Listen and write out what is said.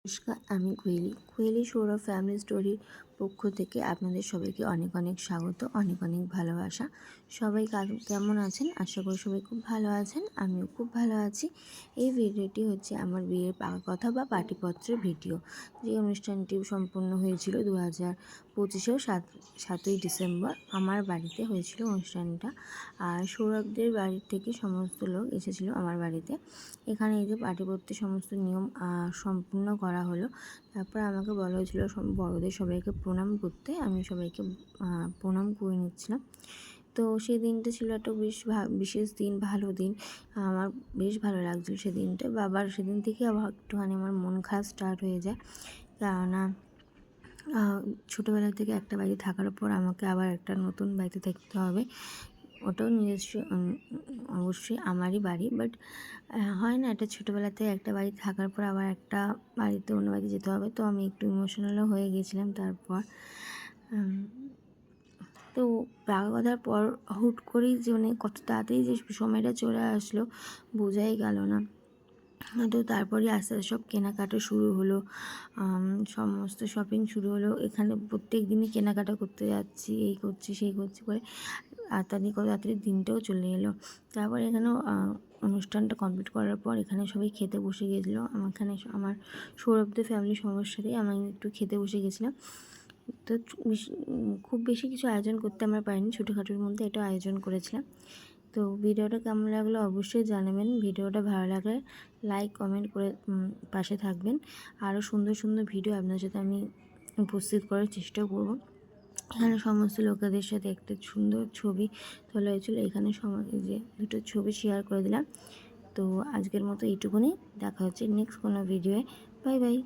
নমস্কার, আমি কোয়েলি সৌরভ ফ্যামিলি স্টোরির পক্ষ থেকে আপনাদের সবাইকে অনেক অনেক স্বাগত, অনেক অনেক ভালোবাসা। সবাই কেমন আছেন? আশা করি সবাই খুব ভালো আছেন। আমিও খুব ভালো আছি। এই ভিডিওটি হচ্ছে আমার বিয়ের পাকা কথা বা পাটিপত্রের ভিডিও। যে অনুষ্ঠানটি সম্পন্ন হয়েছিল 2025-এর 7ই ডিসেম্বর আমার বাড়িতে হয়েছিল অনুষ্ঠানটা। আর সৌরভদের বাড়ির থেকে সমস্ত লোক এসেছিল আমার বাড়িতে। এখানে এই যে পাটিপত্রের সমস্ত নিয়ম সম্পূর্ণ করা হলো। তারপর আমাকে বলা হয়েছিল বড়দের সবাইকে প্রণাম করতে। আমি সবাইকে প্রণাম করে নিচ্ছিলাম। তো সেই দিনটা ছিল একটা বিশেষ দিন, ভালো দিন। আমার বেশ ভালো লাগছিল সেদিনটা। বাবার সেদিন থেকে আবার একটুখানি আমার মন খারাপ স্টার্ট হয়ে যায়। কেননা ছোটোবেলা থেকে একটা বাড়িতে থাকার পর আমাকে আবার একটা নতুন বাড়িতে থাকতে হবে। ওটাও নিজস্ব, অবশ্যই আমারই বাড়ি, বাট হয় না, এটা ছোটোবেলাতে একটা বাড়ি থাকার পর আবার একটা বাড়িতে অন্য বাড়িতে যেতে হবে। তো আমি একটু ইমোশনালও হয়ে গেছিলাম। তারপর তো পাকা কথার পর হুট করেই যে কত তাড়াতাড়ি যে সময়টা চলে আসলো বোঝাই গেল না। তো তারপরে আস্তে আস্তে সব কেনাকাটা শুরু হলো, সমস্ত শপিং শুরু হলো। এখানে প্রত্যেক দিনই কেনাকাটা করতে যাচ্ছি, এই করছি সেই করছি করে তাড়াতাড়ি দিনটাও চলে এলো। তারপর এখানেও অনুষ্ঠানটা কমপ্লিট করার পর এখানে সবাই খেতে বসে গিয়েছিলো। এখানে আমার সৌরভদের ফ্যামিলির সবার সাথেই আমি একটু খেতে বসে গেছিলাম। তো খুব বেশি কিছু আয়োজন করতে আমরা পারিনি, ছোটোখাটোর মধ্যে এটা আয়োজন করেছিলাম। তো ভিডিওটা কেমন লাগলো অবশ্যই জানাবেন। ভিডিওটা ভালো লাগলে লাইক কমেন্ট করে পাশে থাকবেন। আরও সুন্দর সুন্দর ভিডিও আপনার সাথে আমি উপস্থিত করার চেষ্টা করব। এখানে সমস্ত লোকেদের সাথে একটা সুন্দর ছবি তোলা হয়েছিল। এখানে যে দুটো ছবি শেয়ার করে দিলাম। তো আজকের মতো এইটুকুনি। দেখা হচ্ছে নেক্সট কোনো ভিডিওয়ে। Bye bye.